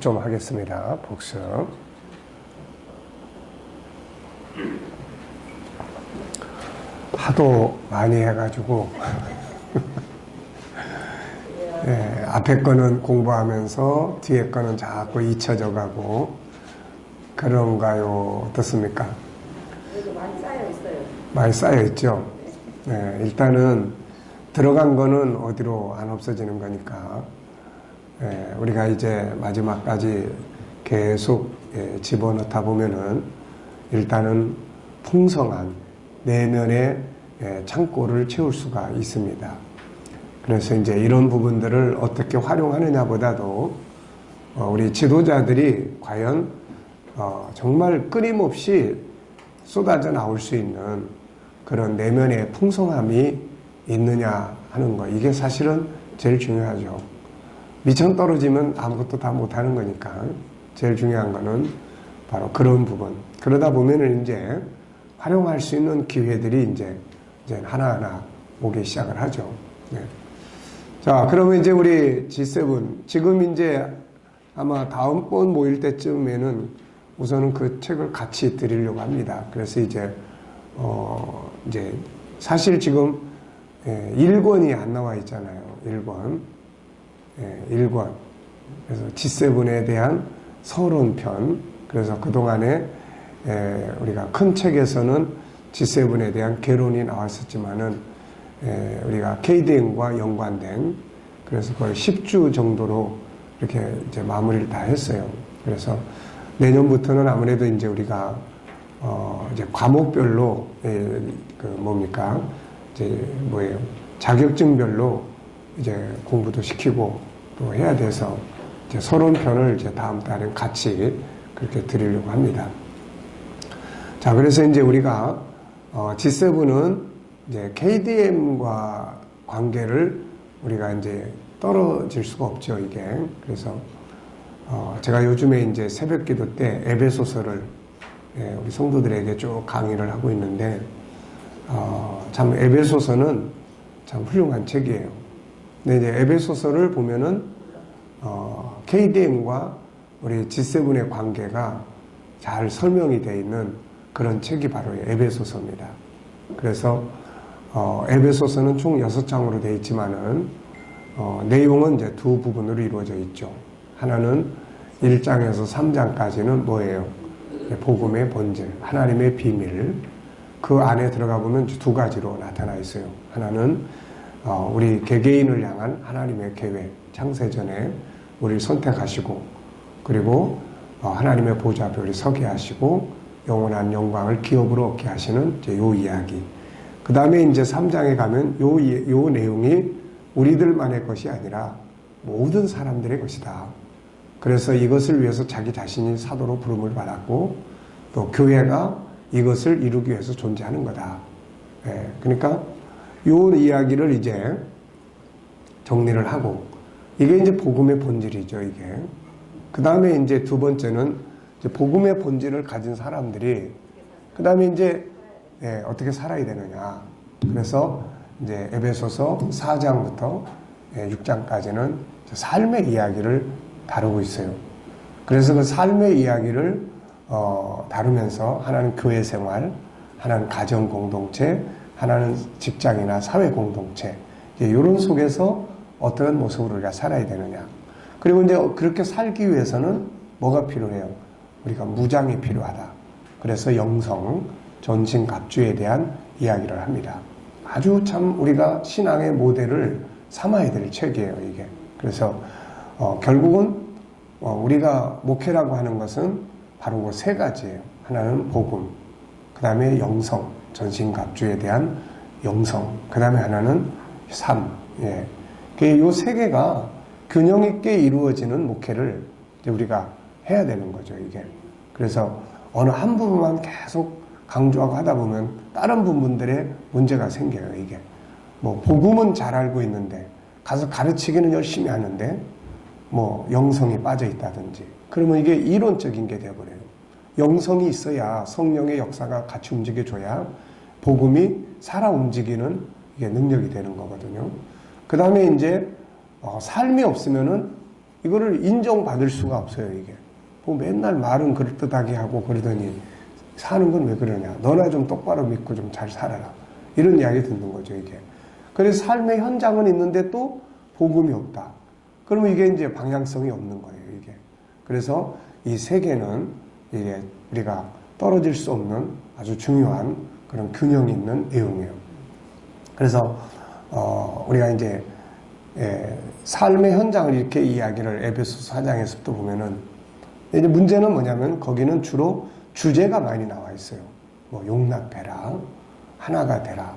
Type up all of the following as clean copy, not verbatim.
복습 좀 하겠습니다. 복습. 하도 많이 해가지고 예, 앞에 거는 공부하면서 뒤에 거는 자꾸 잊혀져 가고 그런가요? 어떻습니까? 그래도 많이 쌓여 있어요. 많이 쌓여 있죠. 예, 일단은 들어간 거는 어디로 안 없어지는 거니까 예, 우리가 이제 마지막까지 계속 집어넣다 보면은 일단은 풍성한 내면의 창고를 채울 수가 있습니다. 그래서 이제 이런 부분들을 어떻게 활용하느냐 보다도 우리 지도자들이 과연 정말 끊임없이 쏟아져 나올 수 있는 그런 내면의 풍성함이 있느냐 하는 거, 이게 사실은 제일 중요하죠. 미천 떨어지면 아무것도 다 못하는 거니까 제일 중요한 거는 바로 그런 부분. 그러다 보면은 이제 활용할 수 있는 기회들이 이제 하나하나 오기 시작을 하죠. 네. 자, 그러면 이제 우리 G7, 지금 이제 아마 다음번 모일 때쯤에는 우선은 그 책을 같이 드리려고 합니다. 그래서 이제 사실 지금 1권이 안 나와 있잖아요. 1권. 1권. 그래서 G7에 대한 서론편. 그래서 그동안에 우리가 큰 책에서는 G7에 대한 개론이 나왔었지만은 우리가 KDM과 연관된, 그래서 거의 10주 정도로 이렇게 이제 마무리를 다 했어요. 그래서 내년부터는 아무래도 이제 우리가 이제 과목별로 자격증별로 이제 공부도 시키고 또 해야 돼서 이제 서론편을 이제 다음 달에 같이 그렇게 드리려고 합니다. 자, 그래서 이제 우리가 G7은 이제 KDM과 관계를 우리가 이제 떨어질 수가 없죠, 이게. 그래서 제가 요즘에 이제 새벽 기도 때 에베소서를 우리 성도들에게 쭉 강의를 하고 있는데 참 에베소서는 참 훌륭한 책이에요. 근데 이제 에베소서를 보면은 KDM과 우리 G7의 관계가 잘 설명이 되어 있는 그런 책이 바로 에베소서입니다. 그래서 에베소서는 총 6장으로 되어 있지만은 내용은 이제 두 부분으로 이루어져 있죠. 하나는 1장에서 3장까지는 뭐예요? 복음의 본질, 하나님의 비밀. 그 안에 들어가 보면 두 가지로 나타나 있어요. 하나는 우리 개개인을 향한 하나님의 계획, 창세전에 우리를 선택하시고, 그리고 하나님의 보좌 앞에 우리 서게 하시고 영원한 영광을 기업으로 얻게 하시는 이제 요 이야기. 그 다음에 이제 3장에 가면 요 내용이 우리들만의 것이 아니라 모든 사람들의 것이다. 그래서 이것을 위해서 자기 자신이 사도로 부름을 받았고 또 교회가 이것을 이루기 위해서 존재하는 거다. 그러니까 요 이야기를 이제 정리를 하고, 이게 이제 복음의 본질이죠, 이게. 그 다음에 이제 두 번째는 이제 복음의 본질을 가진 사람들이 그 다음에 이제 어떻게 살아야 되느냐. 그래서 이제 에베소서 4장부터 6장까지는 삶의 이야기를 다루고 있어요. 그래서 그 삶의 이야기를 다루면서 하나는 교회 생활, 하나는 가정 공동체, 하나는 직장이나 사회 공동체, 이런 속에서 어떤 모습으로 우리가 살아야 되느냐. 그리고 이제 그렇게 살기 위해서는 뭐가 필요해요? 우리가 무장이 필요하다. 그래서 영성, 전신갑주에 대한 이야기를 합니다. 아주 참 우리가 신앙의 모델을 삼아야 될 책이에요, 이게. 그래서 결국은 우리가 목회라고 하는 것은 바로 그 세 가지예요. 하나는 복음, 그 다음에 영성, 전신갑주에 대한 영성, 그 다음에 하나는 삶. 이 세 개가 균형 있게 이루어지는 목회를 이제 우리가 해야 되는 거죠, 이게. 그래서 어느 한 부분만 계속 강조하고 하다 보면 다른 부분들의 문제가 생겨요, 이게. 복음은 잘 알고 있는데 가서 가르치기는 열심히 하는데 영성이 빠져 있다든지, 그러면 이게 이론적인 게 되어버려요. 영성이 있어야 성령의 역사가 같이 움직여줘야 복음이 살아 움직이는 이게 능력이 되는 거거든요. 그 다음에 이제 삶이 없으면은 이거를 인정받을 수가 없어요, 이게. 뭐 맨날 말은 그럴듯하게 하고 그러더니 사는 건 왜 그러냐. 너나 좀 똑바로 믿고 좀 잘 살아라. 이런 이야기 듣는 거죠, 이게. 그래서 삶의 현장은 있는데 또 복음이 없다. 그러면 이게 이제 방향성이 없는 거예요, 이게. 그래서 이 세계는 이게 우리가 떨어질 수 없는 아주 중요한 그런 균형 있는 내용이에요. 그래서 우리가 이제 삶의 현장을 이렇게 이야기를 에베소서 4장에서부터 보면은 이제 문제는 뭐냐면 거기는 주로 주제가 많이 나와 있어요. 뭐 용납해라, 하나가 되라,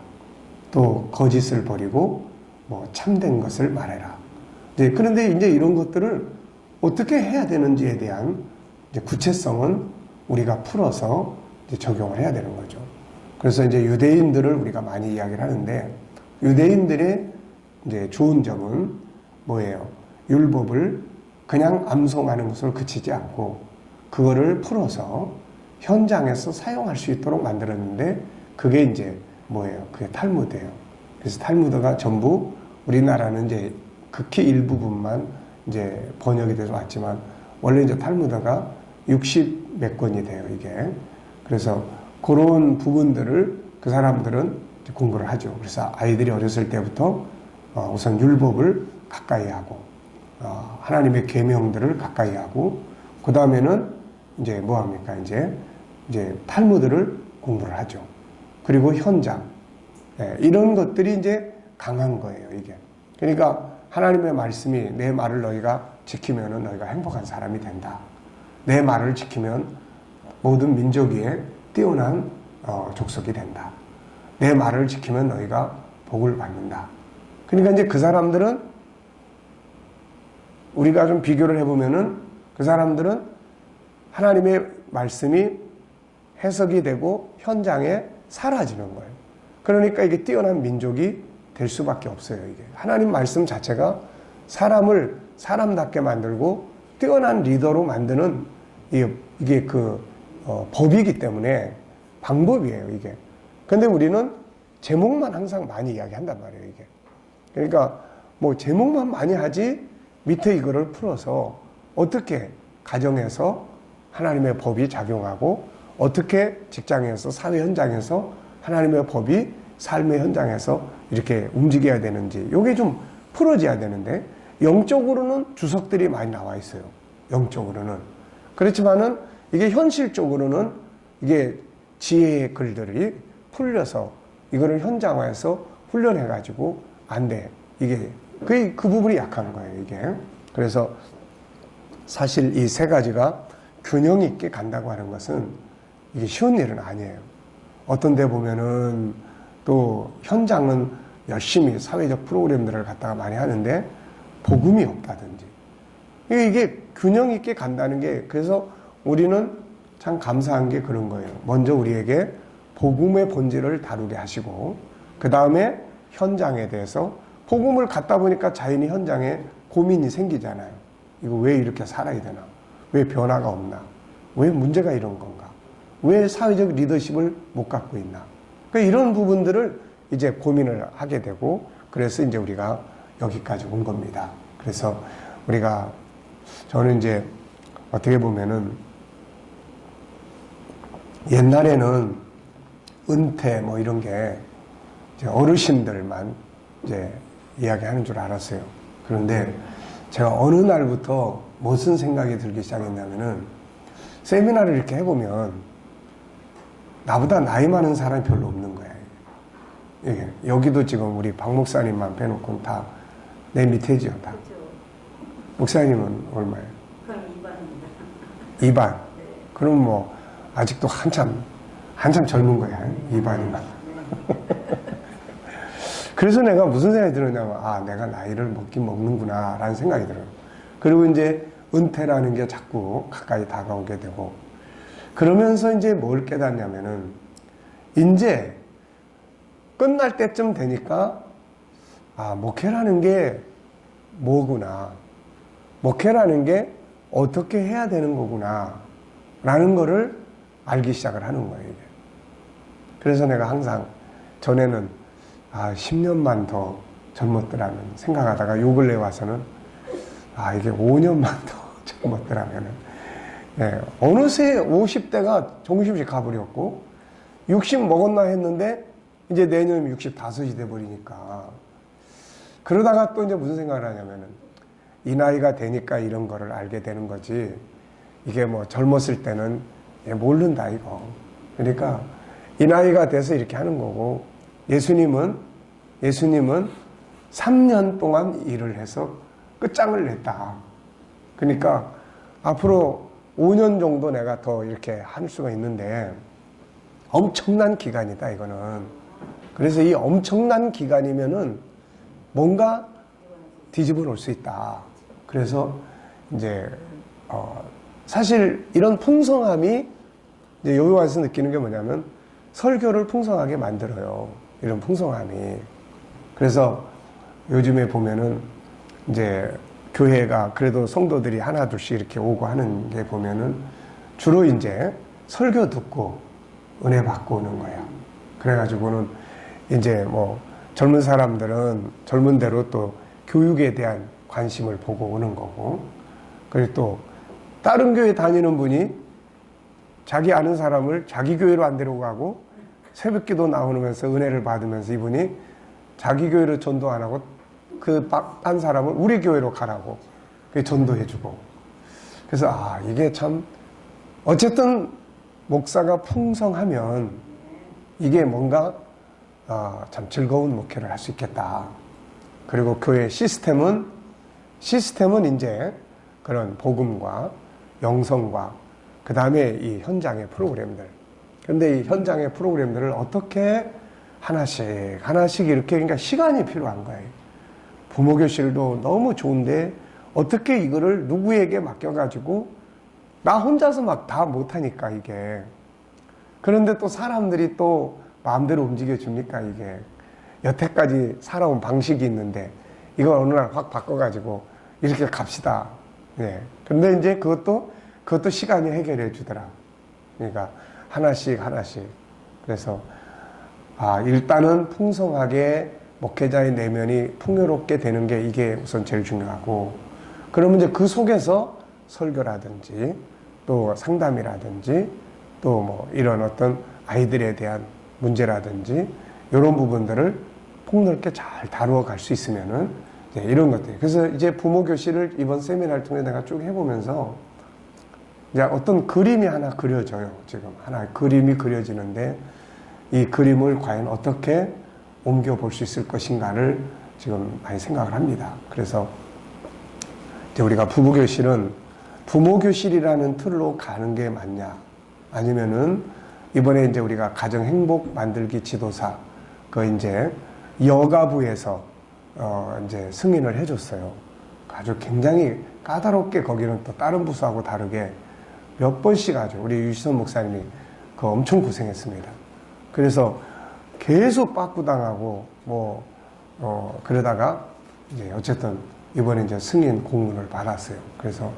또 거짓을 버리고 뭐 참된 것을 말해라. 그런데 이제 이런 것들을 어떻게 해야 되는지에 대한 이제 구체성은 우리가 풀어서 이제 적용을 해야 되는 거죠. 그래서 이제 유대인들을 우리가 많이 이야기를 하는데 유대인들의 이제 좋은 점은 뭐예요? 율법을 그냥 암송하는 것으로 그치지 않고 그거를 풀어서 현장에서 사용할 수 있도록 만들었는데 그게 이제 뭐예요? 그게 탈무드예요. 그래서 탈무드가 전부 우리나라는 이제 극히 일부분만 이제 번역이 돼서 왔지만 원래 이제 탈무드가 60 몇 권이 돼요, 이게. 그래서 그런 부분들을 그 사람들은 공부를 하죠. 그래서 아이들이 어렸을 때부터 우선 율법을 가까이 하고 하나님의 계명들을 가까이 하고 그 다음에는 이제 뭐 합니까? 이제 탈무드를 공부를 하죠. 그리고 현장 이런 것들이 이제 강한 거예요, 이게. 그러니까 하나님의 말씀이 내 말을 너희가 지키면은 너희가 행복한 사람이 된다. 내 말을 지키면 모든 민족 위에 뛰어난 족속이 된다. 내 말을 지키면 너희가 복을 받는다. 그러니까 이제 그 사람들은 우리가 좀 비교를 해보면은 그 사람들은 하나님의 말씀이 해석이 되고 현장에 사라지는 거예요. 그러니까 이게 뛰어난 민족이 될 수밖에 없어요, 이게. 하나님 말씀 자체가 사람을 사람답게 만들고 뛰어난 리더로 만드는 이게 법이기 때문에 방법이에요, 이게. 근데 우리는 제목만 항상 많이 이야기한단 말이에요, 이게. 그러니까 뭐 제목만 많이 하지 밑에 이거를 풀어서 어떻게 가정에서 하나님의 법이 작용하고 어떻게 직장에서 사회 현장에서 하나님의 법이 삶의 현장에서 이렇게 움직여야 되는지 이게 좀 풀어져야 되는데 영적으로는 주석들이 많이 나와 있어요. 영적으로는. 그렇지만은 이게 현실적으로는 이게 지혜의 글들이 풀려서 이거를 현장화해서 훈련해가지고 안 돼. 이게 그 부분이 약한 거예요, 이게. 그래서 사실 이 세 가지가 균형 있게 간다고 하는 것은 이게 쉬운 일은 아니에요. 어떤 데 보면은 또 현장은 열심히 사회적 프로그램들을 갖다가 많이 하는데 복음이 없다든지. 이게 균형 있게 간다는 게 그래서 우리는 참 감사한 게 그런 거예요. 먼저 우리에게 복음의 본질을 다루게 하시고 그 다음에 현장에 대해서 복음을 갖다 보니까 자연히 현장에 고민이 생기잖아요. 이거 왜 이렇게 살아야 되나? 왜 변화가 없나? 왜 문제가 이런 건가? 왜 사회적 리더십을 못 갖고 있나? 그러니까 이런 부분들을 이제 고민을 하게 되고 그래서 이제 우리가 여기까지 온 겁니다. 그래서 우리가 저는 이제 어떻게 보면은 옛날에는 은퇴 뭐 이런 게 이제 어르신들만 이제 이야기하는 줄 알았어요. 그런데 제가 어느 날부터 무슨 생각이 들기 시작했냐면은 세미나를 이렇게 해보면 나보다 나이 많은 사람이 별로 없는 거예요. 예, 여기도 지금 우리 박 목사님만 빼놓고는 다 내 밑에지요, 다. 그렇죠. 목사님은 얼마예요? 그럼 2반입니다. 2반. 네. 그럼 뭐 아직도 한참 젊은 거야, 2반이면. 그래서 내가 무슨 생각이 들었냐면 내가 나이를 먹긴 먹는구나 라는 생각이 들어요. 그리고 이제 은퇴라는 게 자꾸 가까이 다가오게 되고 그러면서 이제 뭘 깨닫냐면은 이제 끝날 때쯤 되니까 목회라는 게 뭐구나, 목회라는 게 어떻게 해야 되는 거구나 라는 거를 알기 시작을 하는 거예요, 이게. 그래서 내가 항상 전에는 10년만 더 젊었더라는 생각하다가 요 근래 와서는 이게 5년만 더 젊었더라면은, 예, 어느새 50대가 정신없이 가버렸고, 60 먹었나 했는데, 이제 내년이면 65이 돼버리니까. 그러다가 또 이제 무슨 생각을 하냐면은, 이 나이가 되니까 이런 거를 알게 되는 거지, 이게 뭐 젊었을 때는 모른다, 이거. 그러니까, 이 나이가 돼서 이렇게 하는 거고, 예수님은 3년 동안 일을 해서 끝장을 냈다. 그러니까 앞으로 5년 정도 내가 더 이렇게 할 수가 있는데 엄청난 기간이다, 이거는. 그래서 이 엄청난 기간이면은 뭔가 뒤집어 놓을 수 있다. 그래서 이제 사실 이런 풍성함이 이제 여기 와서 느끼는 게 뭐냐면 설교를 풍성하게 만들어요. 이런 풍성함이. 그래서 요즘에 보면은 이제 교회가 그래도 성도들이 하나 둘씩 이렇게 오고 하는 게 보면은 주로 이제 설교 듣고 은혜 받고 오는 거야. 그래가지고는 이제 뭐 젊은 사람들은 젊은 대로 또 교육에 대한 관심을 보고 오는 거고, 그리고 또 다른 교회 다니는 분이 자기 아는 사람을 자기 교회로 안 데리고 가고 새벽기도 나오면서 은혜를 받으면서 이분이 자기 교회로 전도 안 하고 그 딴 사람을 우리 교회로 가라고 전도해주고. 그래서 이게 참 어쨌든 목사가 풍성하면 이게 뭔가 참 즐거운 목회를 할 수 있겠다. 그리고 교회 시스템은 이제 그런 복음과 영성과 그 다음에 이 현장의 프로그램들. 그런데 이 현장의 프로그램들을 어떻게 하나씩 이렇게, 그러니까 시간이 필요한 거예요. 부모교실도 너무 좋은데 어떻게 이거를 누구에게 맡겨가지고 나 혼자서 막 다 못하니까 이게. 그런데 또 사람들이 또 마음대로 움직여줍니까 이게. 여태까지 살아온 방식이 있는데 이걸 어느 날 확 바꿔가지고 이렇게 갑시다. 예. 근데 이제 그것도 시간이 해결해 주더라. 그러니까 하나씩. 그래서 일단은 풍성하게 목회자의 내면이 풍요롭게 되는 게 이게 우선 제일 중요하고, 그러면 이제 그 속에서 설교라든지 또 상담이라든지 또 뭐 이런 어떤 아이들에 대한 문제라든지 이런 부분들을 폭넓게 잘 다루어 갈 수 있으면은 이런 것들. 그래서 이제 부모 교실을 이번 세미나를 통해 내가 쭉 해보면서 이제 어떤 그림이 하나 그려져요. 지금 하나 그림이 그려지는데 이 그림을 과연 어떻게 옮겨볼 수 있을 것인가를 지금 많이 생각을 합니다. 그래서 이제 우리가 부부교실은 부모교실이라는 틀로 가는 게 맞냐, 아니면은 이번에 이제 우리가 가정행복 만들기 지도사 이제 여가부에서 이제 승인을 해줬어요. 아주 굉장히 까다롭게 거기는 또 다른 부서하고 다르게 몇 번씩 아주 우리 유시선 목사님이 엄청 고생했습니다. 그래서 계속 빠꾸당하고 그러다가 이제 어쨌든 이번에 이제 승인 공문을 받았어요. 그래서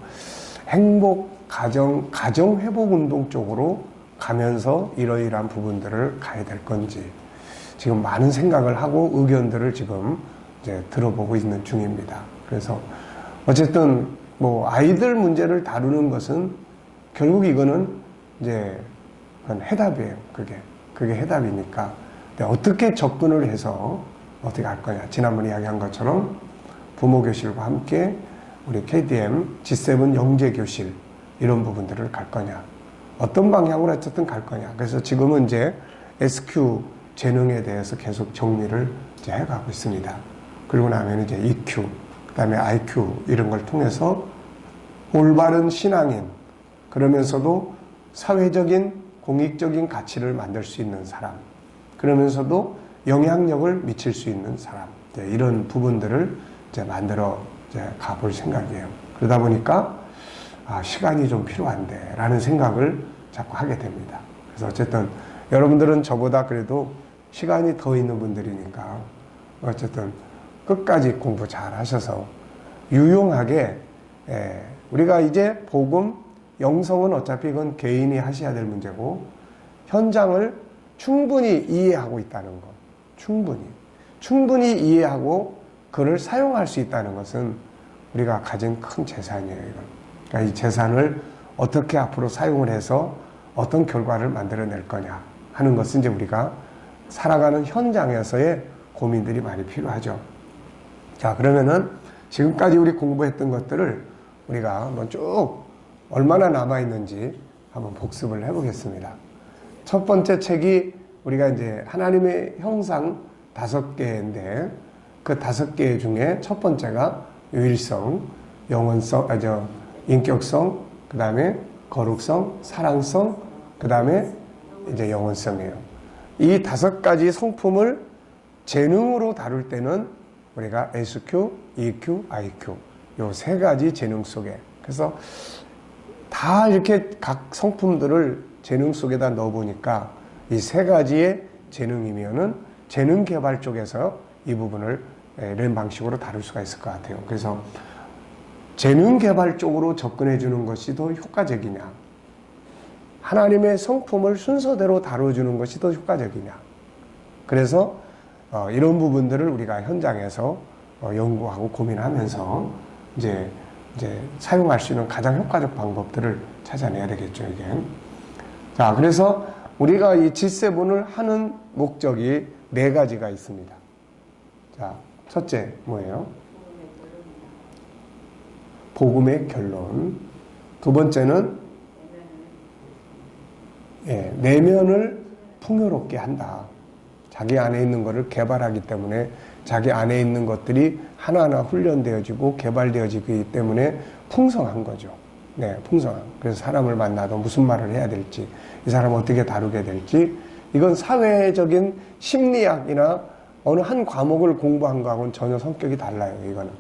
행복 가정 회복 운동 쪽으로 가면서 이러이러한 부분들을 가야 될 건지 지금 많은 생각을 하고 의견들을 지금 이제 들어보고 있는 중입니다. 그래서 어쨌든 아이들 문제를 다루는 것은 결국 이거는 이제 그건 해답이에요. 그게 해답이니까. 근데 어떻게 접근을 해서 어떻게 할 거냐. 지난번에 이야기한 것처럼 부모교실과 함께 우리 KDM G7 영재교실 이런 부분들을 갈 거냐. 어떤 방향으로 어쨌든 갈 거냐. 그래서 지금은 이제 SQ 재능에 대해서 계속 정리를 이제 해가고 있습니다. 그리고 나면 이제 EQ, 그 다음에 IQ 이런 걸 통해서 올바른 신앙인, 그러면서도 사회적인 공익적인 가치를 만들 수 있는 사람, 그러면서도 영향력을 미칠 수 있는 사람, 이런 부분들을 이제 만들어 이제 가볼 생각이에요. 그러다 보니까 시간이 좀 필요한데 라는 생각을 자꾸 하게 됩니다. 그래서 어쨌든 여러분들은 저보다 그래도 시간이 더 있는 분들이니까 어쨌든 끝까지 공부 잘 하셔서 유용하게, 우리가 이제 복음, 영성은 어차피 이건 개인이 하셔야 될 문제고 현장을 충분히 이해하고 있다는 것, 충분히 이해하고 그를 사용할 수 있다는 것은 우리가 가진 큰 재산이에요. 이건. 그러니까 이 재산을 어떻게 앞으로 사용을 해서 어떤 결과를 만들어낼 거냐 하는 것은 이제 우리가 살아가는 현장에서의 고민들이 많이 필요하죠. 자, 그러면은 지금까지 우리 공부했던 것들을 우리가 한번 쭉 얼마나 남아있는지 한번 복습을 해보겠습니다. 첫 번째 책이 우리가 이제 하나님의 형상 5개인데 그 5개 중에 첫 번째가 유일성, 영원성, 인격성, 그 다음에 거룩성, 사랑성, 그 다음에 이제 영원성이에요. 이 5가지 성품을 재능으로 다룰 때는 우리가 SQ, EQ, IQ 요 3가지 재능 속에, 그래서 다 이렇게 각 성품들을 재능 속에다 넣어보니까 이 3가지의 재능이면은 재능 개발 쪽에서 이 부분을 이런 방식으로 다룰 수가 있을 것 같아요. 그래서 재능 개발 쪽으로 접근해 주는 것이 더 효과적이냐, 하나님의 성품을 순서대로 다뤄주는 것이 더 효과적이냐. 그래서 이런 부분들을 우리가 현장에서 연구하고 고민하면서 이제 사용할 수 있는 가장 효과적 방법들을 찾아내야 되겠죠, 이게. 자, 그래서 우리가 이 G7을 하는 목적이 4가지가 있습니다. 자, 첫째, 뭐예요? 복음의 결론. 두 번째는 내면을 풍요롭게 한다. 자기 안에 있는 것을 개발하기 때문에 자기 안에 있는 것들이 하나하나 훈련되어지고 개발되어지기 때문에 풍성한 거죠. 네, 풍성한. 그래서 사람을 만나도 무슨 말을 해야 될지, 이 사람을 어떻게 다루게 될지, 이건 사회적인 심리학이나 어느 한 과목을 공부한 거하고는 전혀 성격이 달라요, 이거는.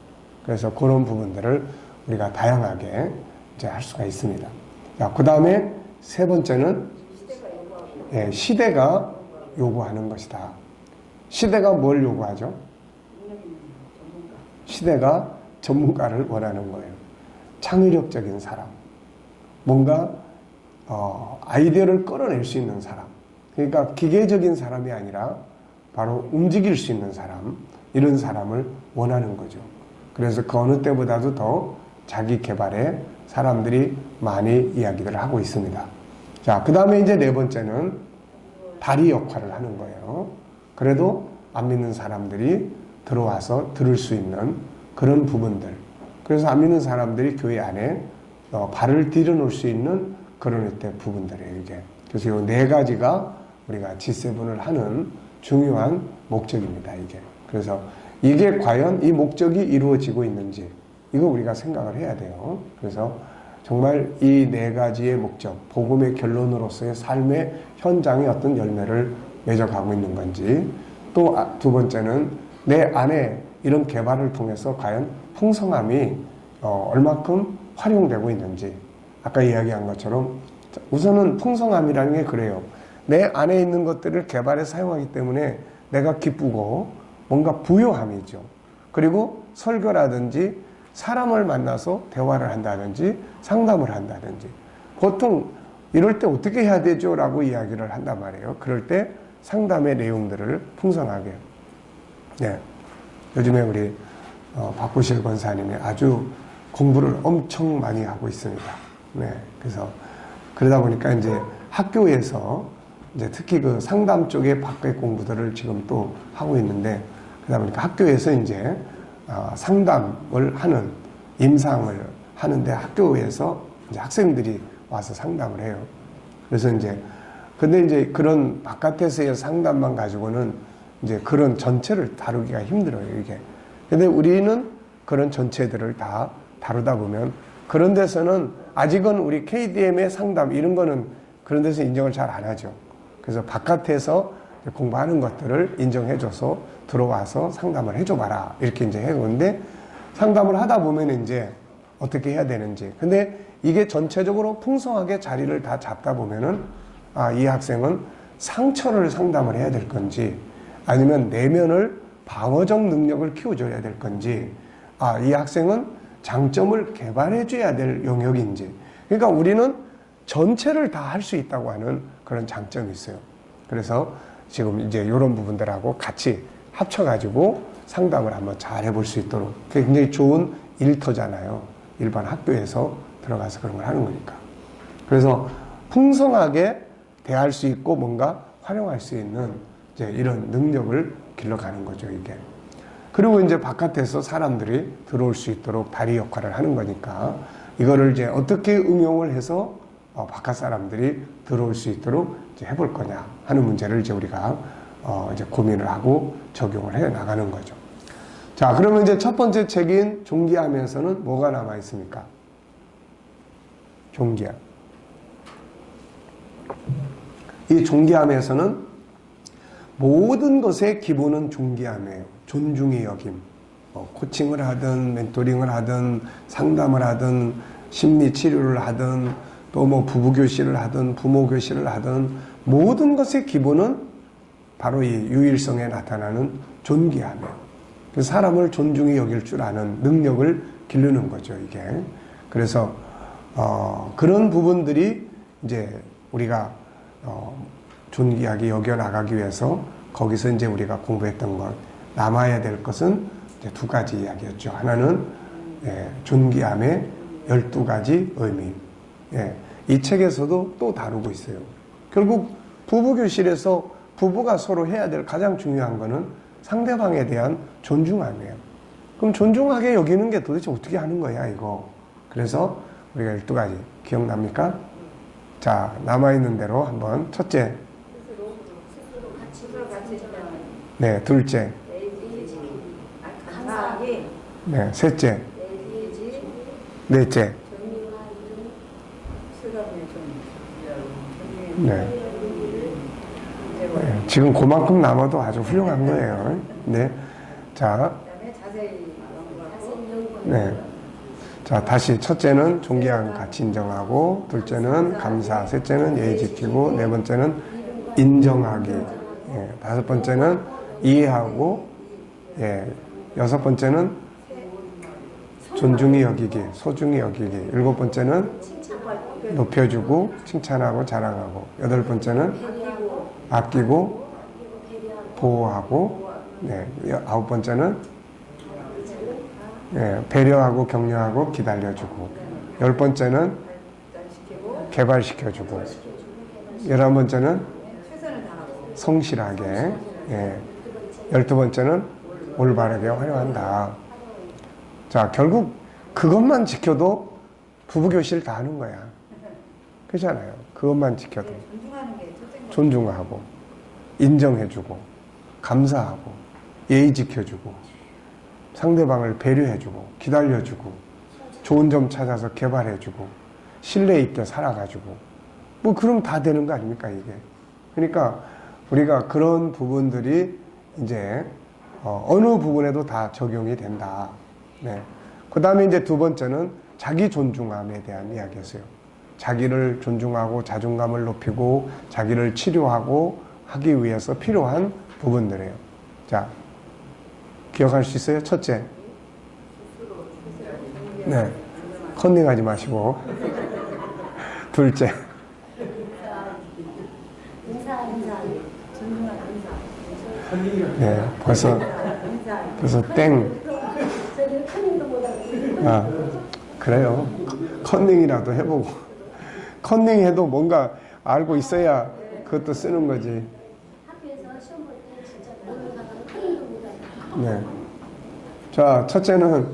그래서 그런 부분들을 우리가 다양하게 이제 할 수가 있습니다. 자, 그 다음에 세 번째는 시대가 요구하는 것이다. 시대가 뭘 요구하죠? 시대가 전문가를 원하는 거예요. 창의력적인 사람, 뭔가 아이디어를 끌어낼 수 있는 사람, 그러니까 기계적인 사람이 아니라 바로 움직일 수 있는 사람, 이런 사람을 원하는 거죠. 그래서 그 어느 때보다도 더 자기 개발에 사람들이 많이 이야기를 하고 있습니다. 자, 그 다음에 이제 네 번째는 다리 역할을 하는 거예요. 그래도 안 믿는 사람들이 들어와서 들을 수 있는 그런 부분들. 그래서 안 믿는 사람들이 교회 안에 발을 들여놓을 수 있는 그런 부분들이에요, 이게. 그래서 이 4가지가 우리가 G7을 하는 중요한 목적입니다, 이게. 그래서 이게 과연 이 목적이 이루어지고 있는지, 이거 우리가 생각을 해야 돼요. 그래서 정말 이 4가지의 목적, 복음의 결론으로서의 삶의 현장에 어떤 열매를 맺어가고 있는 건지, 또 두 번째는 내 안에 이런 개발을 통해서 과연 풍성함이 얼마큼 활용되고 있는지, 아까 이야기한 것처럼 우선은 풍성함이라는 게 그래요. 내 안에 있는 것들을 개발해 사용하기 때문에 내가 기쁘고 뭔가 부요함이죠. 그리고 설교라든지 사람을 만나서 대화를 한다든지 상담을 한다든지, 보통 이럴 때 어떻게 해야 되죠? 라고 이야기를 한단 말이에요. 그럴 때 상담의 내용들을 풍성하게. 네. 요즘에 우리 박구실 권사님이 아주 공부를 엄청 많이 하고 있습니다. 네. 그래서 그러다 보니까 이제 학교에서 이제 특히 그 상담 쪽의 밖의 공부들을 지금 또 하고 있는데, 그러다 보니까 학교에서 이제 상담을 하는, 임상을 하는데 학교에서 이제 학생들이 와서 상담을 해요. 그래서 근데 이제 그런 바깥에서의 상담만 가지고는 이제 그런 전체를 다루기가 힘들어요, 이게. 근데 우리는 그런 전체들을 다 다루다 보면 그런 데서는 아직은 우리 KDM의 상담 이런 거는 그런 데서 인정을 잘 안 하죠. 그래서 바깥에서 공부하는 것들을 인정해줘서 들어와서 상담을 해줘봐라, 이렇게 이제 해오는데, 상담을 하다 보면 이제 어떻게 해야 되는지. 근데 이게 전체적으로 풍성하게 자리를 다 잡다 보면은, 이 학생은 상처를 상담을 해야 될 건지, 아니면 내면을 방어적 능력을 키워줘야 될 건지, 이 학생은 장점을 개발해줘야 될 영역인지. 그러니까 우리는 전체를 다 할 수 있다고 하는 그런 장점이 있어요. 그래서 지금 이제 이런 부분들하고 같이 합쳐가지고 상담을 한번 잘 해볼 수 있도록 굉장히 좋은 일터잖아요. 일반 학교에서 들어가서 그런 걸 하는 거니까. 그래서 풍성하게 대할 수 있고 뭔가 활용할 수 있는 이제 이런 능력을 길러가는 거죠, 이게. 그리고 이제 바깥에서 사람들이 들어올 수 있도록 다리 역할을 하는 거니까 이거를 이제 어떻게 응용을 해서 바깥 사람들이 들어올 수 있도록 이제 해볼 거냐 하는 문제를 이제 우리가 이제 고민을 하고 적용을 해 나가는 거죠. 자, 그러면 이제 첫 번째 책인 존귀함에서는 뭐가 남아 있습니까? 존귀함. 이 존귀함에서는 모든 것의 기본은 존귀함이에요. 존중의 여김. 코칭을 하든 멘토링을 하든 상담을 하든 심리 치료를 하든 또 뭐 부부 교실을 하든 부모 교실을 하든 모든 것의 기본은 바로 이 유일성에 나타나는 존귀함이에요. 그래서 사람을 존중히 여길 줄 아는 능력을 기르는 거죠, 이게. 그래서 그런 부분들이 이제 우리가 존귀하게 여겨 나가기 위해서 거기서 이제 우리가 공부했던 것, 남아야 될 것은 이제 두 가지 이야기였죠. 하나는 존귀함의 12가지 의미. 이 책에서도 또 다루고 있어요. 결국 부부교실에서 부부가 서로 해야 될 가장 중요한 거는 상대방에 대한 존중함이에요. 그럼 존중하게 여기는 게 도대체 어떻게 하는 거야, 이거. 그래서 우리가 12가지 기억납니까? 자, 남아있는 대로 한번 첫째. 네, 둘째. 네, 셋째. 넷째. 네. 지금 그만큼 남아도 아주 훌륭한 거예요. 네. 자. 네. 자, 다시 첫째는 존귀한 가치 인정하고, 둘째는 감사, 셋째는 예의 지키고, 네 번째는 인정하기, 다섯 번째는 이해하고, 여섯 번째는 존중히 여기기, 소중히 여기기, 일곱 번째는 높여주고, 칭찬하고, 자랑하고, 여덟 번째는 아끼고, 보호하고, 아홉 번째는 배려하고, 격려하고, 기다려주고, 열 번째는 개발시켜주고, 11번째는 성실하게, 12번째는 올바르게 활용한다. 자, 결국 그것만 지켜도 부부교실 다 하는 거야. 그렇잖아요. 그것만 지켜도. 존중하고, 인정해주고, 감사하고, 예의 지켜주고, 상대방을 배려해주고, 기다려주고, 좋은 점 찾아서 개발해주고, 신뢰 있게 살아가지고, 뭐 그럼 다 되는 거 아닙니까, 이게. 그러니까 우리가 그런 부분들이 이제 어느 부분에도 다 적용이 된다. 네. 그 다음에 이제 두 번째는 자기 존중함에 대한 이야기였어요. 자기를 존중하고 자존감을 높이고 자기를 치료하고 하기 위해서 필요한 부분들이에요. 자, 기억할 수 있어요? 첫째. 네. 컨닝하지 마시고. 둘째. 네, 벌써 땡. 아, 그래요. 컨닝이라도 해보고. 컨닝해도 뭔가 알고 있어야 그것도 쓰는 거지. 네. 자, 첫째는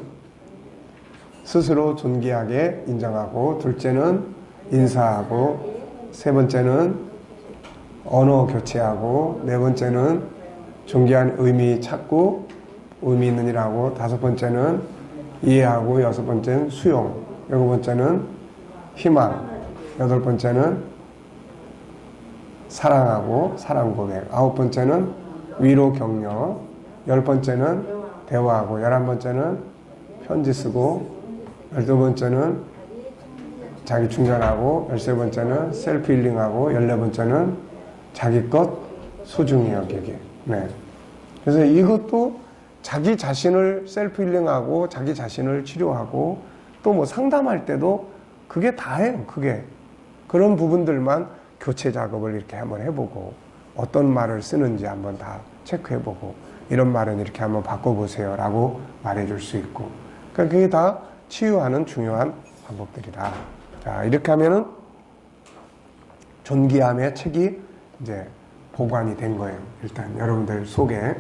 스스로 존귀하게 인정하고, 둘째는 인사하고, 세 번째는 언어 교체하고, 네 번째는 존귀한 의미 찾고, 의미 있는 일하고, 다섯 번째는 이해하고, 여섯 번째는 수용, 일곱 번째는 희망, 여덟 번째는 사랑하고, 사랑 고백, 아홉 번째는 위로 격려, 열 번째는 대화하고, 11번째는 편지 쓰고, 12번째는 자기 충전하고, 13번째는 셀프 힐링하고, 14번째는 자기 것 소중히 여기기. 네. 그래서 이것도 자기 자신을 셀프 힐링하고, 자기 자신을 치료하고, 또 뭐 상담할 때도 그게 다예요, 그게. 그런 부분들만 교체 작업을 이렇게 한번 해보고, 어떤 말을 쓰는지 한번 다 체크해보고, 이런 말은 이렇게 한번 바꿔보세요 라고 말해줄 수 있고, 그러니까 그게 다 치유하는 중요한 방법들이다. 자, 이렇게 하면은 존귀함의 책이 이제 보관이 된 거예요. 일단 여러분들 속에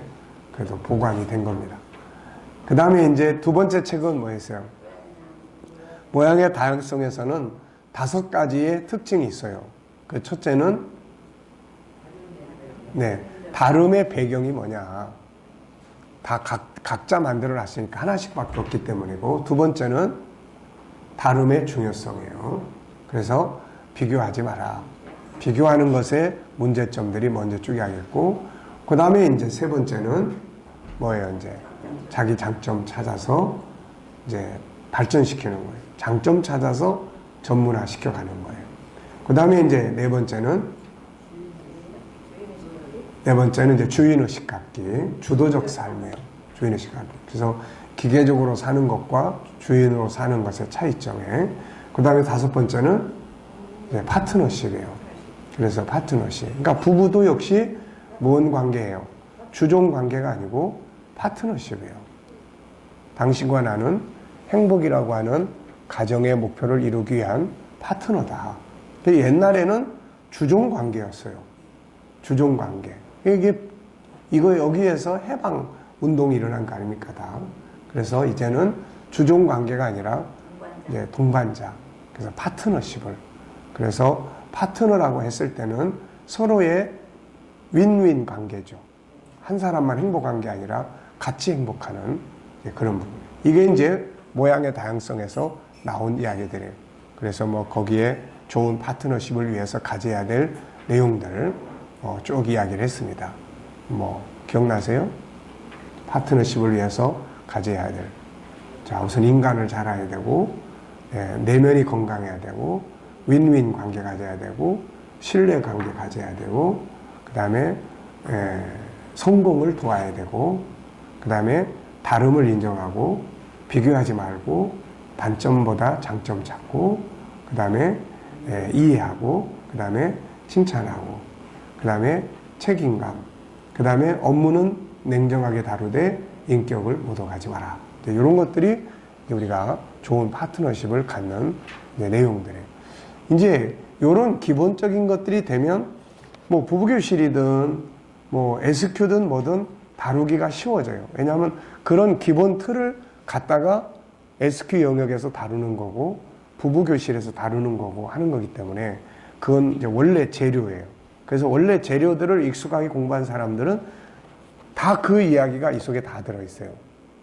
그래도 보관이 된 겁니다. 그 다음에 이제 두 번째 책은 뭐였어요? 모양의 다양성에서는 5가지의 특징이 있어요. 그 첫째는 다름의 배경이 뭐냐. 다 각자 만들어 놨으니까 하나씩밖에 없기 때문이고, 두 번째는 다름의 중요성이에요. 그래서 비교하지 마라. 비교하는 것에 문제점들이 먼저 쪼개야겠고, 그 다음에 이제 세 번째는 뭐예요? 이제 자기 장점 찾아서 이제 발전시키는 거예요. 장점 찾아서 전문화 시켜가는 거예요. 그 다음에 이제 네 번째는 이제 주인의식 갖기, 주도적 삶이에요. 주인의식 갖기. 그래서 기계적으로 사는 것과 주인으로 사는 것의 차이점에. 그 다음에 5번째는 이제 파트너십이에요. 그래서 파트너십. 그러니까 부부도 역시 뭔 관계예요? 주종 관계가 아니고 파트너십이에요. 당신과 나는 행복이라고 하는 가정의 목표를 이루기 위한 파트너다. 옛날에는 주종 관계였어요. 주종 관계. 이거 여기에서 해방 운동이 일어난 거 아닙니까, 다. 그래서 이제는 주종 관계가 아니라 이제 동반자. 그래서 파트너십을. 그래서 파트너라고 했을 때는 서로의 윈윈 관계죠. 한 사람만 행복한 게 아니라 같이 행복하는 그런 부분. 이게 이제 모양의 다양성에서 나온 이야기들이에요. 그래서 뭐 거기에 좋은 파트너십을 위해서 가져야 될 내용들 쭉 이야기를 했습니다. 뭐 기억나세요? 파트너십을 위해서 가져야 될. 자, 우선 인간을 잘 알아야 되고, 내면이 건강해야 되고, 윈윈 관계 가져야 되고, 신뢰 관계 가져야 되고, 그 다음에 성공을 도와야 되고, 그 다음에 다름을 인정하고, 비교하지 말고, 단점보다 장점 찾고, 그 다음에 이해하고, 그 다음에 칭찬하고, 그 다음에 책임감, 그 다음에 업무는 냉정하게 다루되 인격을 모독하지 마라. 이런 것들이 우리가 좋은 파트너십을 갖는 내용들이에요. 이제 이런 기본적인 것들이 되면 뭐 부부교실이든 뭐 SQ든 뭐든 다루기가 쉬워져요. 왜냐하면 그런 기본 틀을 갖다가 SQ 영역에서 다루는 거고 부부교실에서 다루는 거고 하는 거기 때문에 그건 이제 원래 재료예요. 그래서 원래 재료들을 익숙하게 공부한 사람들은 다 그 이야기가 이 속에 다 들어있어요.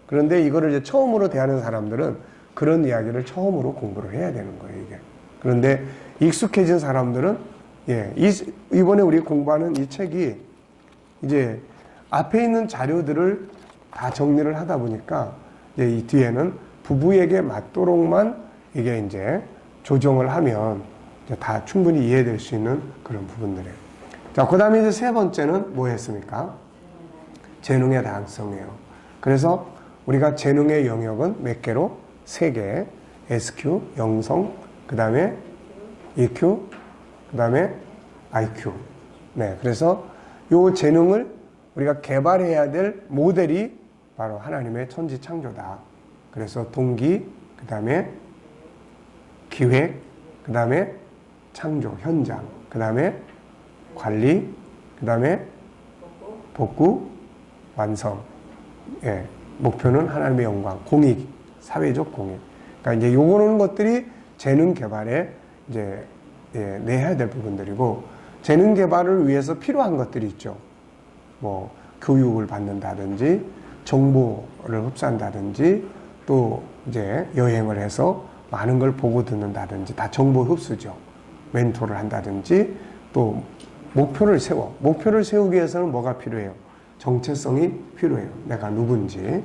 그런데 이거를 이제 처음으로 대하는 사람들은 그런 이야기를 처음으로 공부를 해야 되는 거예요, 이게. 그런데 익숙해진 사람들은, 이번에 우리 공부하는 이 책이 이제 앞에 있는 자료들을 다 정리를 하다 보니까 이제 이 뒤에는 부부에게 맞도록만 이게 이제 조정을 하면 이제 다 충분히 이해될 수 있는 그런 부분들이에요. 자, 그 다음에 이제 세 번째는 뭐 했습니까? 재능의 다양성이에요. 그래서 우리가 재능의 영역은 몇 개로? 3개. SQ, 영성, 그 다음에 EQ, 그 다음에 IQ. 네, 그래서 요 재능을 우리가 개발해야 될 모델이 바로 하나님의 천지 창조다. 그래서 동기, 그 다음에 기획, 그 다음에 창조, 현장, 그 다음에 관리, 그 다음에 복구, 완성. 목표는 하나님의 영광, 공익, 사회적 공익. 그러니까 이제 요런 것들이 재능 개발에 이제 내야 될 부분들이고, 재능 개발을 위해서 필요한 것들이 있죠. 뭐 교육을 받는다든지, 정보를 흡수한다든지, 또 이제 여행을 해서 많은 걸 보고 듣는다든지, 다 정보 흡수죠. 멘토를 한다든지, 또 목표를 세워. 목표를 세우기 위해서는 뭐가 필요해요? 정체성이 필요해요. 내가 누군지.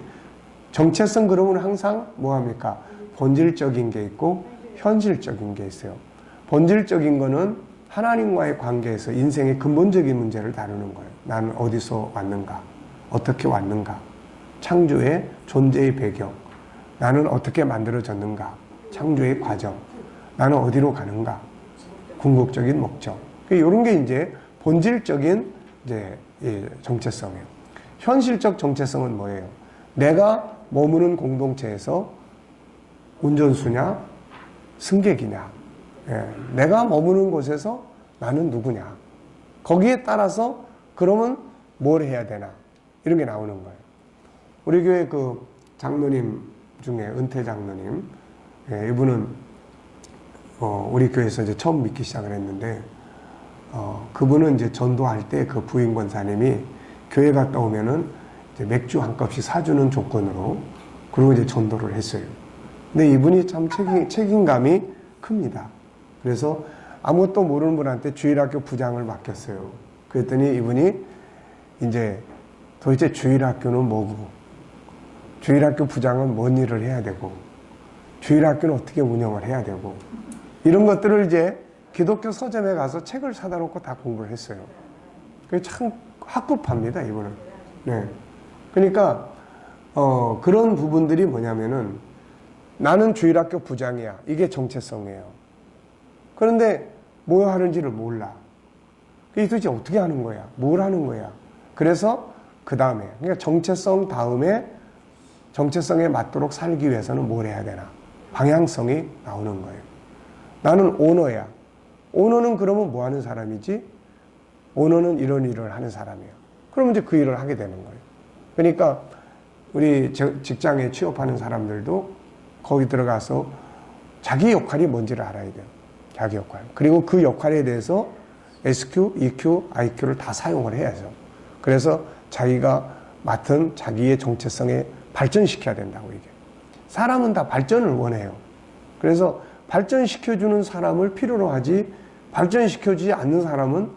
정체성 그러면 항상 뭐합니까? 본질적인 게 있고 현실적인 게 있어요. 본질적인 거는 하나님과의 관계에서 인생의 근본적인 문제를 다루는 거예요. 나는 어디서 왔는가? 어떻게 왔는가? 창조의 존재의 배경. 나는 어떻게 만들어졌는가? 창조의 과정. 나는 어디로 가는가? 궁극적인 목적. 이런 게 이제 본질적인 이제 정체성이에요. 현실적 정체성은 뭐예요? 내가 머무는 공동체에서 운전수냐, 승객이냐, 예, 내가 머무는 곳에서 나는 누구냐, 거기에 따라서 그러면 뭘 해야 되나, 이런 게 나오는 거예요. 우리 교회 그 장로님 중에 은퇴 장로님, 예, 이분은 우리 교회에서 이제 처음 믿기 시작을 했는데, 그분은 이제 전도할 때 그 부인 권사님이 교회 갔다 오면은 이제 맥주 한 컵씩 사주는 조건으로, 그리고 이제 전도를 했어요. 근데 이분이 참 책임감이 큽니다. 그래서 아무것도 모르는 분한테 주일학교 부장을 맡겼어요. 그랬더니 이분이 이제 도대체 주일학교는 뭐고, 주일학교 부장은 뭔 일을 해야 되고, 주일학교는 어떻게 운영을 해야 되고, 이런 것들을 이제 기독교 서점에 가서 책을 사다 놓고 다 공부를 했어요. 그게 참 학급합니다, 이분은. 네. 그러니까, 그런 부분들이 뭐냐면은, 나는 주일학교 부장이야. 이게 정체성이에요. 그런데 뭐 하는지를 몰라. 그게 도대체 어떻게 하는 거야? 뭘 하는 거야? 그래서 그 다음에, 그러니까 정체성 다음에 정체성에 맞도록 살기 위해서는 뭘 해야 되나? 방향성이 나오는 거예요. 나는 오너야. 오너는 그러면 뭐 하는 사람이지? 오너는 이런 일을 하는 사람이야. 그러면 이제 그 일을 하게 되는 거예요. 그러니까 우리 직장에 취업하는 사람들도 거기 들어가서 자기 역할이 뭔지를 알아야 돼요. 자기 역할. 그리고 그 역할에 대해서 SQ, EQ, IQ를 다 사용을 해야죠. 그래서 자기가 맡은 자기의 정체성에 발전시켜야 된다고 이게. 사람은 다 발전을 원해요. 그래서 발전시켜주는 사람을 필요로 하지, 발전시켜주지 않는 사람은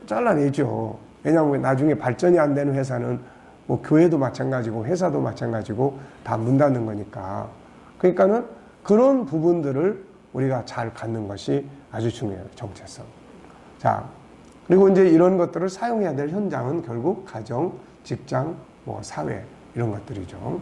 잘라내죠. 왜냐하면 나중에 발전이 안 되는 회사는 뭐 교회도 마찬가지고 회사도 마찬가지고 다 문 닫는 거니까. 그러니까는 그런 부분들을 우리가 잘 갖는 것이 아주 중요해요. 정체성. 자, 그리고 이제 이런 것들을 사용해야 될 현장은 결국 가정, 직장, 뭐 사회 이런 것들이죠.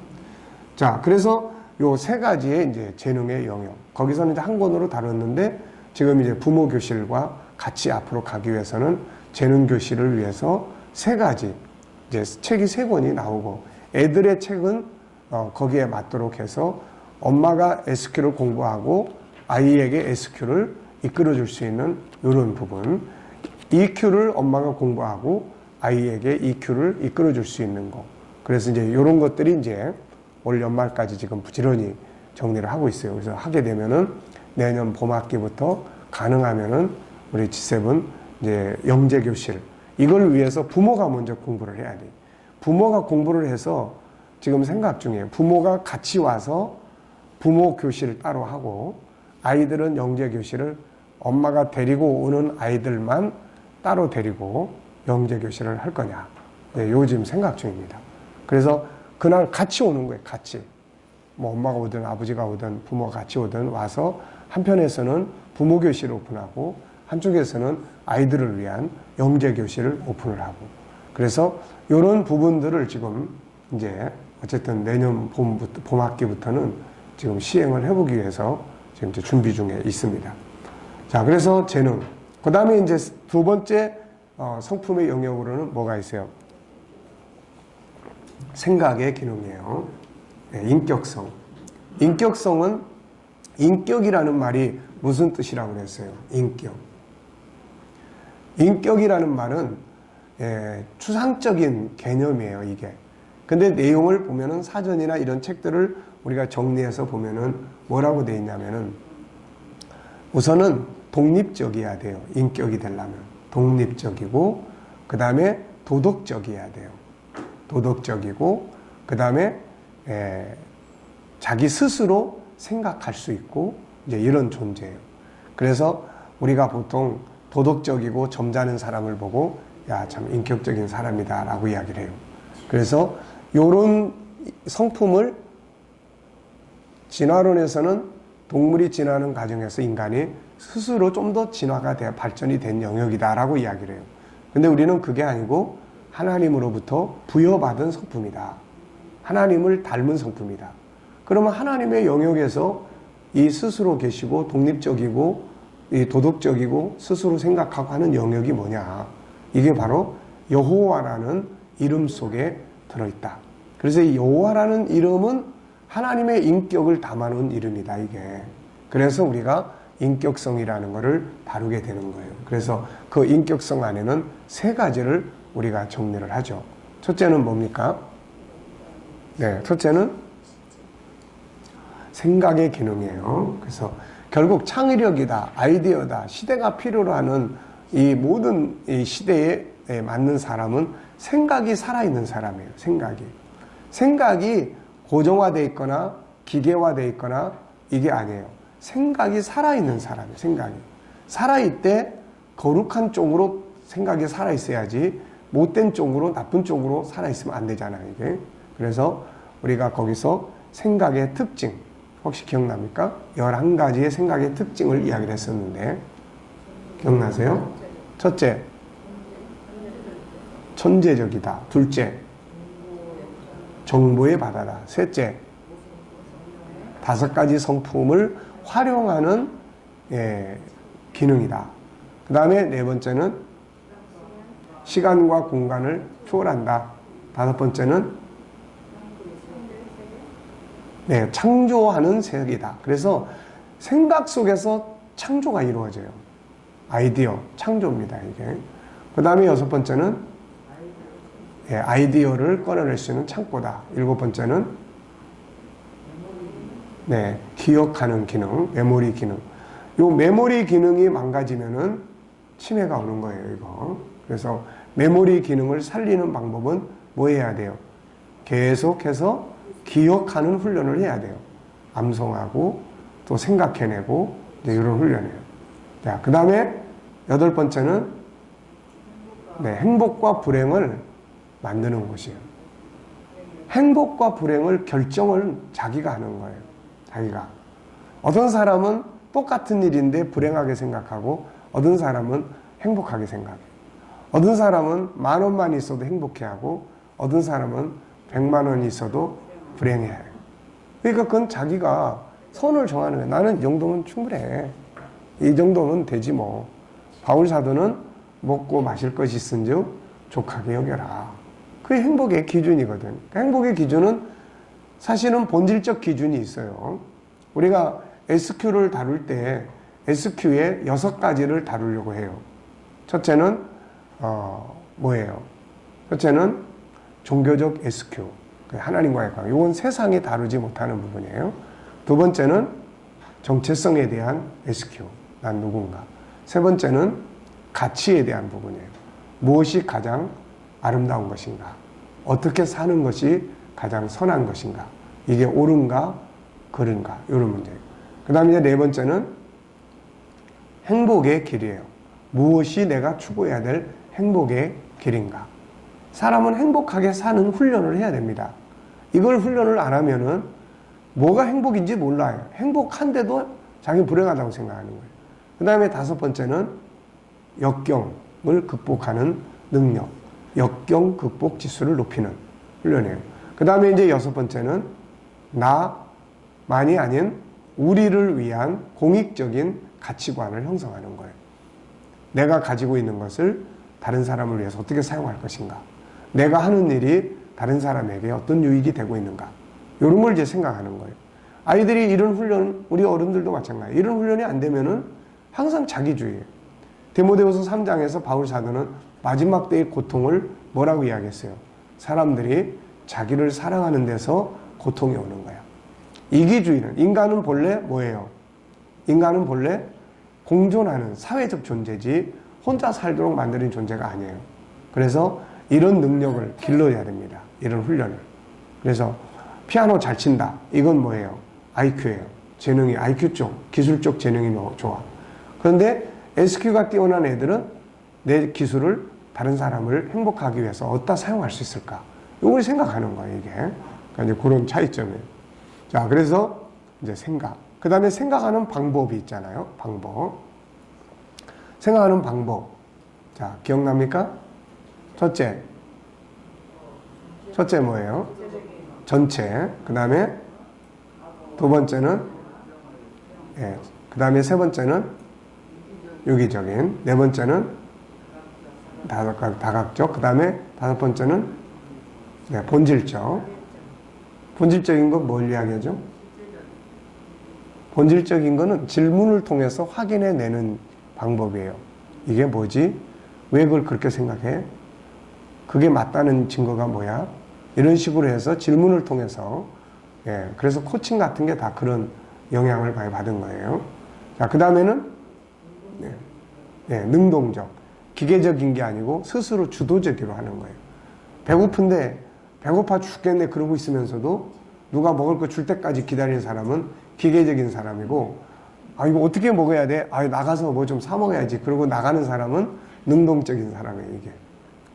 자, 그래서 요 세 가지의 이제 재능의 영역. 거기서는 이제 한 권으로 다뤘는데 지금 이제 부모 교실과 같이 앞으로 가기 위해서는 재능 교실을 위해서 세 가지 이제 책이 세 권이 나오고, 애들의 책은 거기에 맞도록 해서 엄마가 SQ를 공부하고 아이에게 SQ를 이끌어 줄 수 있는 이런 부분, EQ를 엄마가 공부하고 아이에게 EQ를 이끌어 줄 수 있는 거. 그래서 이제 이런 것들이 이제 올 연말까지 지금 부지런히 정리를 하고 있어요. 그래서 하게 되면은 내년 봄학기부터 가능하면은 우리 G7 이제 영재교실, 이걸 위해서 부모가 먼저 공부를 해야 돼요. 부모가 공부를 해서 지금 생각 중이에요. 부모가 같이 와서 부모 교실을 따로 하고, 아이들은 영재교실을 엄마가 데리고 오는 아이들만 따로 데리고 영재교실을 할 거냐. 네, 요즘 생각 중입니다. 그래서 그날 같이 오는 거예요. 같이. 뭐 엄마가 오든 아버지가 오든 부모가 같이 오든 와서 한편에서는 부모 교실을 오픈하고 한쪽에서는 아이들을 위한 영재 교실을 오픈을 하고, 그래서 이런 부분들을 지금 이제 어쨌든 내년 봄학기부터는 지금 시행을 해보기 위해서 지금 이제 준비 중에 있습니다. 자, 그래서 재능. 그 다음에 이제 두 번째 성품의 영역으로는 뭐가 있어요? 생각의 기능이에요. 네, 인격성. 인격성은, 인격이라는 말이 무슨 뜻이라고 그랬어요? 인격. 인격이라는 말은 추상적인 개념이에요, 이게. 근데 내용을 보면은 사전이나 이런 책들을 우리가 정리해서 보면은 뭐라고 돼 있냐면은, 우선은 독립적이어야 돼요. 인격이 되려면. 독립적이고, 그 다음에 도덕적이어야 돼요. 도덕적이고, 그 다음에 자기 스스로 생각할 수 있고, 이제 이런 존재예요. 그래서 우리가 보통 도덕적이고 점잖은 사람을 보고, 야, 참 인격적인 사람이다 라고 이야기를 해요. 그래서 요런 성품을 진화론에서는 동물이 진화하는 과정에서 인간이 스스로 좀 더 진화가 돼 발전이 된 영역이다 라고 이야기를 해요. 근데 우리는 그게 아니고 하나님으로부터 부여받은 성품이다. 하나님을 닮은 성품이다. 그러면 하나님의 영역에서 이 스스로 계시고 독립적이고 이 도덕적이고 스스로 생각하고 하는 영역이 뭐냐? 이게 바로 여호와라는 이름 속에 들어있다. 그래서 이 여호와라는 이름은 하나님의 인격을 담아놓은 이름이다, 이게. 그래서 우리가 인격성이라는 것을 다루게 되는 거예요. 그래서 그 인격성 안에는 세 가지를 우리가 정리를 하죠. 첫째는 뭡니까? 네, 첫째는 생각의 기능이에요. 그래서 결국 창의력이다, 아이디어다, 시대가 필요로 하는 이 모든 이 시대에 맞는 사람은 생각이 살아있는 사람이에요. 생각이 고정화되어 있거나 기계화되어 있거나 이게 아니에요. 생각이 살아있는 사람이에요. 생각이 살아있대 거룩한 쪽으로 생각이 살아있어야지 못된 쪽으로 나쁜 쪽으로 살아있으면 안 되잖아요, 이게. 그래서 우리가 거기서 생각의 특징 혹시 기억납니까? 11가지의 생각의 특징을 이야기를 했었는데 기억나세요? 첫째, 천재적이다. 둘째, 정보의 바다다. 셋째, 5가지 성품을 활용하는 기능이다. 그 다음에 네 번째는 시간과 공간을 초월한다. 5번째는 창조하는 세계이다. 그래서 생각 속에서 창조가 이루어져요. 아이디어, 창조입니다, 이게. 그 다음에 6번째는 아이디어를 꺼내낼 수 있는 창고다. 7번째는 기억하는 기능, 메모리 기능. 요 메모리 기능이 망가지면은 치매가 오는 거예요, 이거. 그래서 메모리 기능을 살리는 방법은 뭐 해야 돼요? 계속해서 기억하는 훈련을 해야 돼요. 암송하고 또 생각해내고 이런 훈련이에요. 자, 그 다음에 8번째는 행복과 불행을 만드는 것이에요. 행복과 불행을 결정을 자기가 하는 거예요. 자기가. 어떤 사람은 똑같은 일인데 불행하게 생각하고 어떤 사람은 행복하게 생각해요. 어떤 사람은 10,000원만 있어도 행복해하고 어떤 사람은 100만 원이 있어도 불행해요. 그러니까 그건 자기가 선을 정하는 거예요. 나는 이 정도면 충분해. 이 정도면 되지 뭐. 바울 사도는 먹고 마실 것이 있은즉 족하게 여겨라. 그게 행복의 기준이거든. 그러니까 행복의 기준은 사실은 본질적 기준이 있어요. 우리가 SQ를 다룰 때 SQ의 6가지를 다루려고 해요. 첫째는 뭐예요? 첫째는 종교적 SQ, 하나님과의 관계. 이건 세상이 다루지 못하는 부분이에요. 두 번째는 정체성에 대한 SQ, 난 누군가. 세 번째는 가치에 대한 부분이에요. 무엇이 가장 아름다운 것인가? 어떻게 사는 것이 가장 선한 것인가? 이게 옳은가, 그른가? 이런 문제예요. 그 다음에 이제 네 번째는 행복의 길이에요. 무엇이 내가 추구해야 될 행복의 길인가? 사람은 행복하게 사는 훈련을 해야 됩니다. 이걸 훈련을 안 하면은 뭐가 행복인지 몰라요. 행복한데도 자기 불행하다고 생각하는 거예요. 그 다음에 5번째는 역경을 극복하는 능력. 역경 극복 지수를 높이는 훈련이에요. 그 다음에 이제 6번째는 나만이 아닌 우리를 위한 공익적인 가치관을 형성하는 거예요. 내가 가지고 있는 것을 다른 사람을 위해서 어떻게 사용할 것인가? 내가 하는 일이 다른 사람에게 어떤 유익이 되고 있는가? 이런 걸 이제 생각하는 거예요. 아이들이 이런 훈련, 우리 어른들도 마찬가지예요. 이런 훈련이 안 되면은 항상 자기주의예요. 디모데후서 3장에서 바울 사도는 마지막 때의 고통을 뭐라고 이야기했어요? 사람들이 자기를 사랑하는 데서 고통이 오는 거야. 이기주의는, 인간은 본래 뭐예요? 인간은 본래 공존하는 사회적 존재지 혼자 살도록 만드는 존재가 아니에요. 그래서 이런 능력을 길러야 됩니다. 이런 훈련을. 그래서 피아노 잘 친다. 이건 뭐예요? IQ예요. 재능이 IQ 쪽, 기술 쪽 재능이 좋아. 그런데 SQ가 뛰어난 애들은 내 기술을 다른 사람을 행복하기 위해서 어디다 사용할 수 있을까? 이걸 생각하는 거예요, 이게. 그러니까 이제 그런 차이점이에요. 자, 그래서 이제 생각. 그 다음에 생각하는 방법이 있잖아요. 방법. 생각하는 방법. 자, 기억납니까? 첫째 뭐예요? 전체. 그 다음에 두 번째는, 그 다음에 세 번째는 유기적인. 네 번째는 다각적. 그 다음에 5번째는 본질적. 본질적인 건 뭘 이야기하죠? 본질적인 거는 질문을 통해서 확인해내는 방법이에요. 이게 뭐지? 왜 그걸 그렇게 생각해? 그게 맞다는 증거가 뭐야? 이런 식으로 해서 질문을 통해서, 예, 그래서 코칭 같은 게 다 그런 영향을 많이 받은 거예요. 자, 그 다음에는, 능동적. 기계적인 게 아니고 스스로 주도적으로 하는 거예요. 배고픈데, 배고파 죽겠네 그러고 있으면서도 누가 먹을 거 줄 때까지 기다리는 사람은 기계적인 사람이고, 아, 이거 어떻게 먹어야 돼? 아, 나가서 뭐 좀 사 먹어야지. 그러고 나가는 사람은 능동적인 사람이에요, 이게.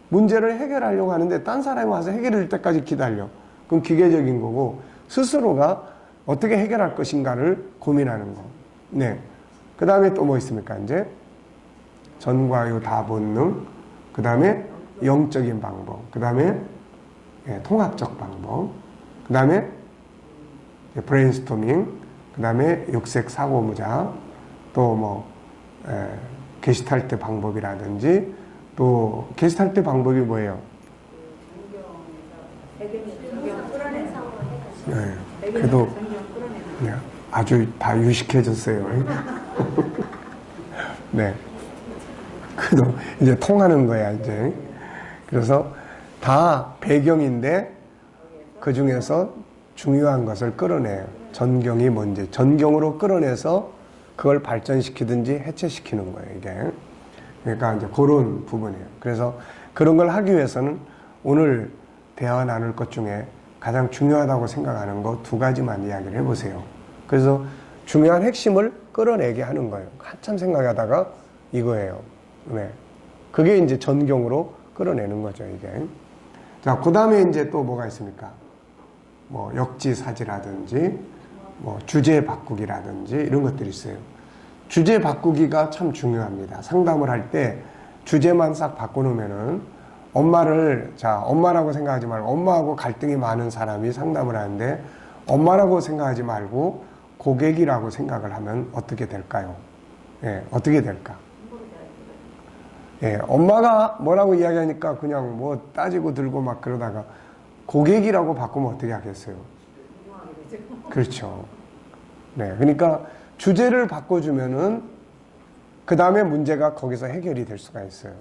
문제를 해결하려고 하는데 딴 사람이 와서 해결해 줄 때까지 기다려. 그럼 기계적인 거고, 스스로가 어떻게 해결할 것인가를 고민하는 거. 네. 그 다음에 또 뭐 있습니까, 이제? 전과요 다본능. 그 다음에 영적인 방법. 그 다음에 통합적 방법. 그 다음에 브레인스토밍. 그 다음에 육색 사고무자. 또 뭐, 게시탈트 방법이라든지, 또 게시탈트 방법이 뭐예요? 네, 그래도 네, 아주 다 유식해졌어요. 네, 그래도 이제 통하는 거야 이제. 그래서 다 배경인데 그 중에서 중요한 것을 끌어내요. 전경이 뭔지 전경으로 끌어내서 그걸 발전시키든지 해체시키는 거예요 이게. 그러니까 이제 그런 부분이에요. 그래서 그런 걸 하기 위해서는 오늘 대화 나눌 것 중에 가장 중요하다고 생각하는 거 두 가지만 이야기를 해보세요. 그래서 중요한 핵심을 끌어내게 하는 거예요. 한참 생각하다가 이거예요. 네. 그게 이제 전경으로 끌어내는 거죠, 이게. 자, 그 다음에 이제 또 뭐가 있습니까? 뭐 역지사지라든지, 뭐 주제 바꾸기라든지 이런 것들이 있어요. 주제 바꾸기가 참 중요합니다. 상담을 할 때 주제만 싹 바꿔놓으면은 엄마라고 생각하지 말고 엄마하고 갈등이 많은 사람이 상담을 하는데 엄마라고 생각하지 말고 고객이라고 생각을 하면 어떻게 될까요? 예, 어떻게 될까? 예, 엄마가 뭐라고 이야기하니까 그냥 뭐 따지고 들고 막 그러다가 고객이라고 바꾸면 어떻게 하겠어요? 그렇죠. 네, 그러니까 주제를 바꿔주면은 그 다음에 문제가 거기서 해결이 될 수가 있어요.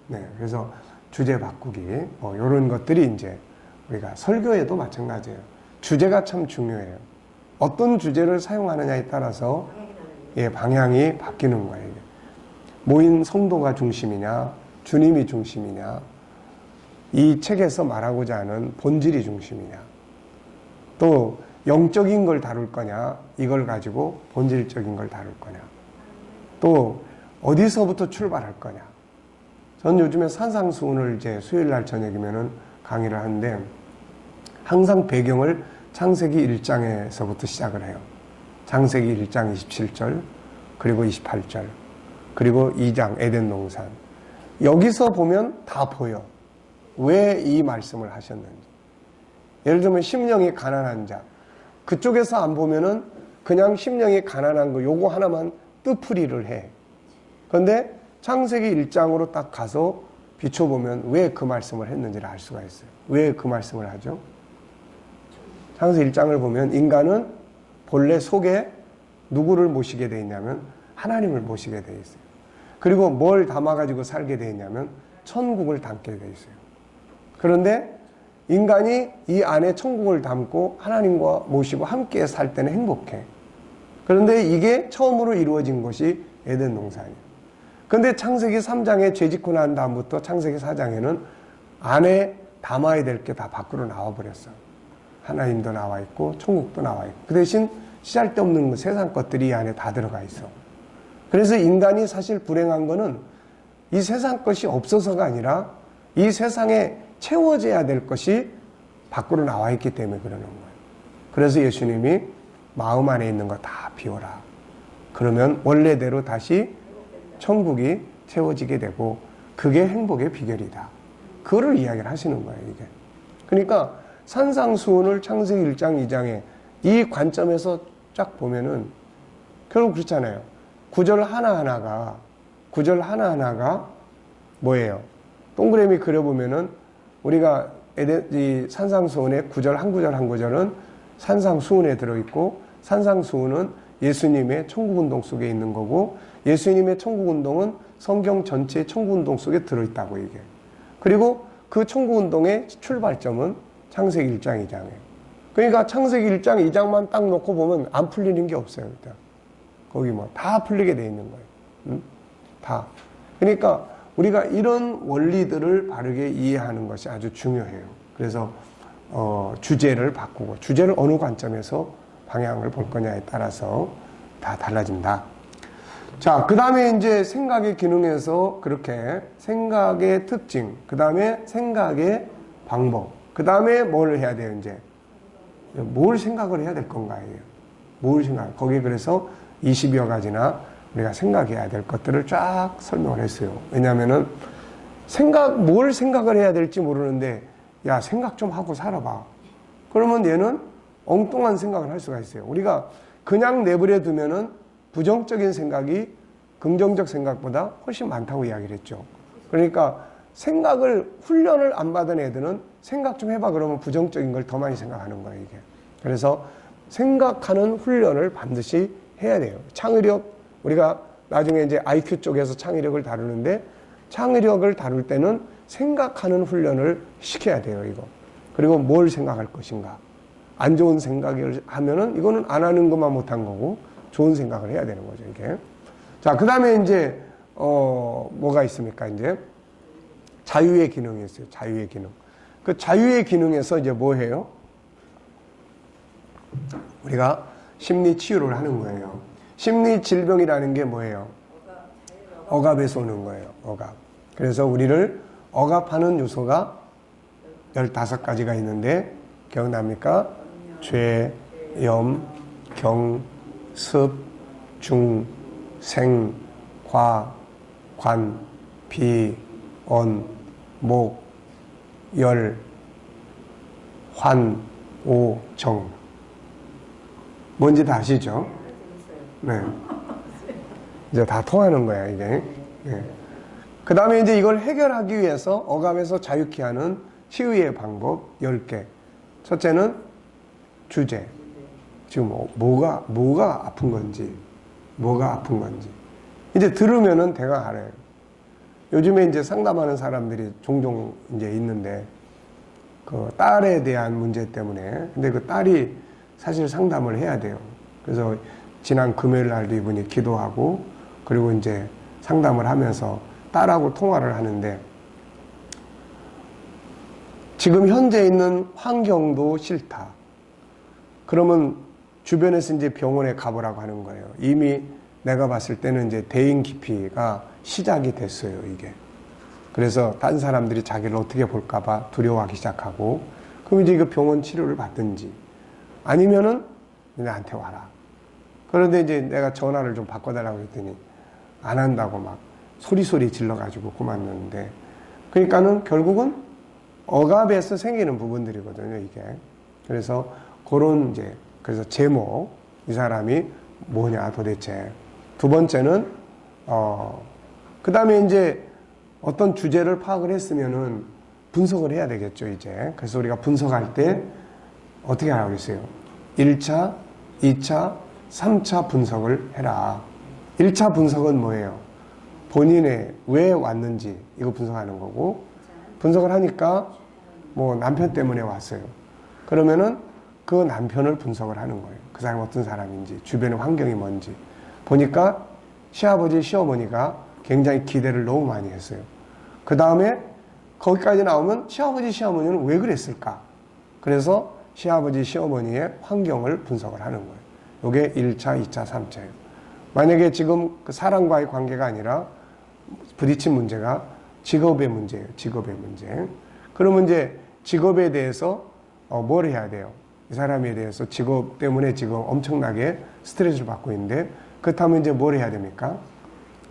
네, 그래서 주제 바꾸기, 뭐 이런 것들이 이제 우리가 설교에도 마찬가지예요. 주제가 참 중요해요. 어떤 주제를 사용하느냐에 따라서 방향이 바뀌는 거예요. 모인 성도가 중심이냐, 주님이 중심이냐, 이 책에서 말하고자 하는 본질이 중심이냐, 또 영적인 걸 다룰 거냐, 이걸 가지고 본질적인 걸 다룰 거냐, 또 어디서부터 출발할 거냐. 전 요즘에 산상수훈을 이제 수요일 날 저녁이면은 강의를 하는데 항상 배경을 창세기 1장에서부터 시작을 해요. 창세기 1장 27절, 그리고 28절, 그리고 2장 에덴 농산. 여기서 보면 다 보여. 왜 이 말씀을 하셨는지. 예를 들면 심령이 가난한 자. 그쪽에서 안 보면은 그냥 심령이 가난한 거 요거 하나만 뜻풀이를 해. 그런데 창세기 1장으로 딱 가서 비춰보면 왜 그 말씀을 했는지를 알 수가 있어요. 왜 그 말씀을 하죠? 창세기 1장을 보면 인간은 본래 속에 누구를 모시게 되어 있냐면 하나님을 모시게 되어 있어요. 그리고 뭘 담아가지고 살게 되어 있냐면 천국을 담게 되어 있어요. 그런데 인간이 이 안에 천국을 담고 하나님과 모시고 함께 살 때는 행복해. 그런데 이게 처음으로 이루어진 것이 에덴 농산이에요. 그런데 창세기 3장에 죄 짓고 난 다음부터 창세기 4장에는 안에 담아야 될 게 다 밖으로 나와버렸어. 하나님도 나와 있고 천국도 나와 있고 그 대신 쓰잘데없는 세상 것들이 이 안에 다 들어가 있어. 그래서 인간이 사실 불행한 거는 이 세상 것이 없어서가 아니라 이 세상에 채워져야 될 것이 밖으로 나와 있기 때문에 그러는 거예요. 그래서 예수님이 마음 안에 있는 거 다 비워라. 그러면 원래대로 다시 천국이 채워지게 되고 그게 행복의 비결이다. 그거를 이야기를 하시는 거예요, 이게. 그러니까 산상수훈을 창세기 1장, 2장에 이 관점에서 쫙 보면은 결국 그렇잖아요. 구절 하나하나가 뭐예요? 동그라미 그려보면은 우리가 이 산상수훈의 구절 한 구절 한 구절은 산상수훈에 들어있고, 산상수훈은 예수님의 천국운동 속에 있는 거고, 예수님의 천국운동은 성경 전체의 천국운동 속에 들어있다고 이게. 그리고 그 천국운동의 출발점은 창세기 1장 2장이에요. 그러니까 창세기 1장 2장만 딱 놓고 보면 안 풀리는 게 없어요. 일단. 거기 뭐 다 풀리게 돼 있는 거예요. 응? 다. 그러니까 우리가 이런 원리들을 바르게 이해하는 것이 아주 중요해요. 그래서 주제를 바꾸고, 주제를 어느 관점에서 방향을 볼 거냐에 따라서 다 달라진다. 자, 그 다음에 이제 생각의 기능에서 그렇게 생각의 특징, 그 다음에 생각의 방법, 그 다음에 뭘 해야 돼요, 이제? 뭘 생각을 해야 될 건가, 이에요. 뭘 생각, 거기 그래서 20여 가지나 우리가 생각해야 될 것들을 쫙 설명을 했어요. 왜냐면은 뭘 생각을 해야 될지 모르는데, 야, 생각 좀 하고 살아봐. 그러면 얘는 엉뚱한 생각을 할 수가 있어요. 우리가 그냥 내버려 두면은 부정적인 생각이 긍정적 생각보다 훨씬 많다고 이야기를 했죠. 그러니까 생각을, 훈련을 안 받은 애들은 생각 좀 해봐 그러면 부정적인 걸 더 많이 생각하는 거예요, 이게. 그래서 생각하는 훈련을 반드시 해야 돼요. 창의력, 우리가 나중에 이제 IQ 쪽에서 창의력을 다루는데, 창의력을 다룰 때는 생각하는 훈련을 시켜야 돼요, 이거. 그리고 뭘 생각할 것인가. 안 좋은 생각을 하면은 이거는 안 하는 것만 못한 거고, 좋은 생각을 해야 되는 거죠, 이게. 자, 그 다음에 이제, 뭐가 있습니까, 이제? 자유의 기능이 있어요, 자유의 기능. 그 자유의 기능에서 이제 뭐 해요? 우리가 심리 치유를 하는 거예요. 심리 질병이라는 게 뭐예요? 억압에서 오는 거예요, 억압. 그래서 우리를 억압하는 요소가 15가지가 있는데, 기억납니까? 죄, 염, 경, 습, 중, 생, 과, 관, 비, 언, 목, 열, 환, 오, 정. 뭔지 다 아시죠? 네. 이제 다 통하는 거야, 이게. 네. 그 다음에 이제 이걸 해결하기 위해서 억압에서 자유케 하는 치유의 방법 10개. 첫째는 주제. 지금 뭐가 아픈 건지, 뭐가 아픈 건지. 이제 들으면은 대강 알아요. 요즘에 이제 상담하는 사람들이 종종 이제 있는데, 그 딸에 대한 문제 때문에, 근데 그 딸이 사실 상담을 해야 돼요. 그래서 지난 금요일 날도 이분이 기도하고, 그리고 이제 상담을 하면서 딸하고 통화를 하는데, 지금 현재 있는 환경도 싫다. 그러면 주변에서 이제 병원에 가보라고 하는 거예요. 이미 내가 봤을 때는 이제 대인 기피가 시작이 됐어요, 이게. 그래서 딴 사람들이 자기를 어떻게 볼까봐 두려워하기 시작하고, 그럼 이제 그 병원 치료를 받든지, 아니면은 나한테 와라. 그런데 이제 내가 전화를 좀 바꿔달라고 했더니 안 한다고 막 소리소리 질러가지고 그만뒀는데, 그러니까는 결국은 억압에서 생기는 부분들이거든요, 이게. 그래서 그런 이제, 그래서 제목, 이 사람이 뭐냐 도대체. 두 번째는, 그 다음에 이제 어떤 주제를 파악을 했으면은 분석을 해야 되겠죠, 이제. 그래서 우리가 분석할 때 어떻게 하라고 했어요? 1차, 2차, 3차 분석을 해라. 1차 분석은 뭐예요? 본인의 왜 왔는지 이거 분석하는 거고, 분석을 하니까 뭐 남편 때문에 왔어요. 그러면은 그 남편을 분석을 하는 거예요. 그 사람이 어떤 사람인지, 주변의 환경이 뭔지. 보니까 시아버지, 시어머니가 굉장히 기대를 너무 많이 했어요. 그 다음에 거기까지 나오면 시아버지, 시어머니는 왜 그랬을까? 그래서 시아버지, 시어머니의 환경을 분석을 하는 거예요. 이게 1차, 2차, 3차예요. 만약에 지금 그 사람과의 관계가 아니라 부딪힌 문제가 직업의 문제예요. 직업의 문제. 그러면 이제 직업에 대해서 뭘 해야 돼요? 이 사람에 대해서 직업 때문에 지금 엄청나게 스트레스를 받고 있는데, 그렇다면 이제 뭘 해야 됩니까?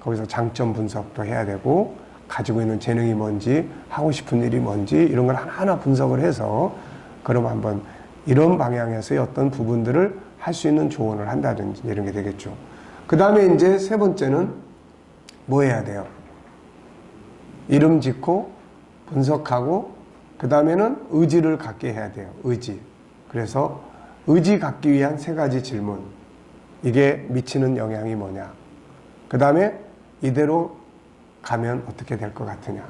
거기서 장점 분석도 해야 되고, 가지고 있는 재능이 뭔지, 하고 싶은 일이 뭔지, 이런 걸 하나하나 분석을 해서, 그럼 한번 이런 방향에서의 어떤 부분들을 할 수 있는 조언을 한다든지 이런 게 되겠죠. 그 다음에 이제 세 번째는 뭐 해야 돼요? 이름 짓고, 분석하고, 그 다음에는 의지를 갖게 해야 돼요. 의지. 그래서 의지 갖기 위한 세 가지 질문. 이게 미치는 영향이 뭐냐. 그 다음에 이대로 가면 어떻게 될 것 같으냐.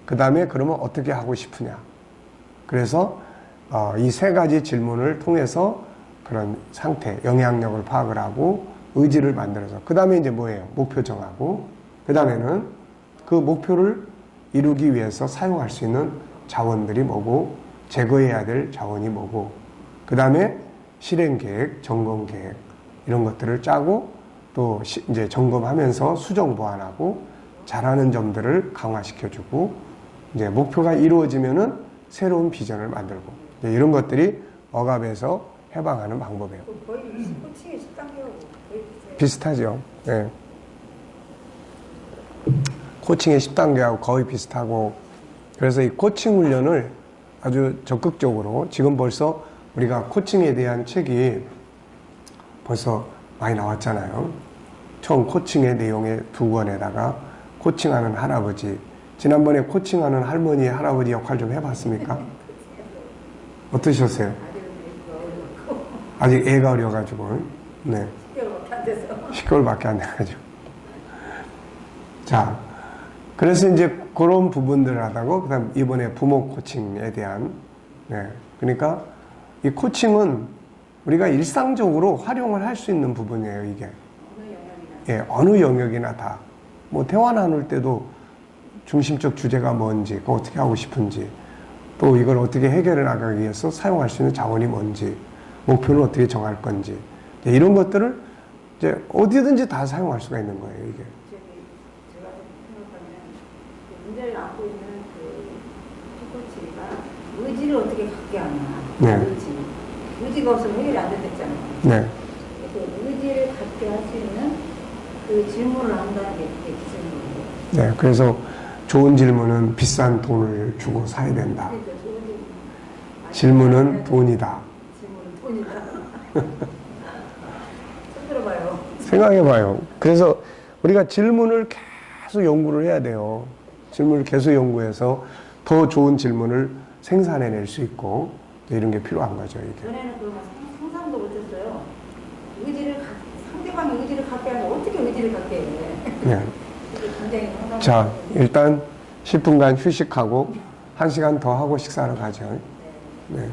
그 다음에 그러면 어떻게 하고 싶으냐. 그래서 이 세 가지 질문을 통해서 그런 상태, 영향력을 파악을 하고 의지를 만들어서 그 다음에 이제 뭐예요? 목표 정하고 그 다음에는 그 목표를 이루기 위해서 사용할 수 있는 자원들이 뭐고 제거해야 될 자원이 뭐고 그 다음에 실행 계획, 점검 계획 이런 것들을 짜고 또 이제 점검하면서 수정 보완하고 잘하는 점들을 강화시켜주고 이제 목표가 이루어지면은 새로운 비전을 만들고 이런 것들이 억압에서 해방하는 방법이에요. 거의 코칭의 10단계하고 거의 비슷하죠. 네. 코칭의 10단계하고 거의 비슷하고 그래서 이 코칭 훈련을 아주 적극적으로 지금 벌써 우리가 코칭에 대한 책이 벌써 많이 나왔잖아요. 처음 코칭의 내용의 2권에다가 코칭하는 할아버지 지난번에 코칭하는 할머니 할아버지 역할 좀 해봤습니까? 어떠셨어요? 아직 애가 어려가지고 네. 10개월밖에 안 돼서 10개월밖에 안 돼가지고 자 그래서 이제 그런 부분들을 하다고 그 다음 이번에 부모 코칭에 대한 네. 그러니까 이 코칭은 우리가 일상적으로 활용을 할 수 있는 부분이에요. 이게 어느 영역이나 다 뭐 대화 나눌 때도 중심적 주제가 뭔지 그거 어떻게 하고 싶은지 또 이걸 어떻게 해결해 나가기 위해서 사용할 수 있는 자원이 뭔지 목표는 어떻게 정할 건지 이런 것들을 이제 어디든지 다 사용할 수가 있는 거예요. 이게 제가 생각하면 문제를 안고 있는 그 코치가 의지를 어떻게 갖게 하냐. 네. 의지가 없으면 해결이 안 된댔잖아요. 네. 그래서 의지를 갖게 할 수 있는 그 질문을 한다는 게 기술이에요. 네. 그래서 좋은 질문은 비싼 돈을 주고 사야 된다. 그러니까 좋은 질문은 돈이다. 질문은 돈이다. 손 들어봐요. 생각해봐요. 그래서 우리가 질문을 계속 연구를 해야 돼요. 질문을 계속 연구해서 더 좋은 질문을 생산해낼 수 있고 이런 게 필요한 거죠. 이게. 전에는 그런 상상도 못했어요. 상대방이 의지를 갖게 하면 어떻게 의지를 갖게 해? 네. 이게 굉장히 상상. 자, 일단 10분간 휴식하고 1시간 더 하고 식사하러 가죠. 네. 네.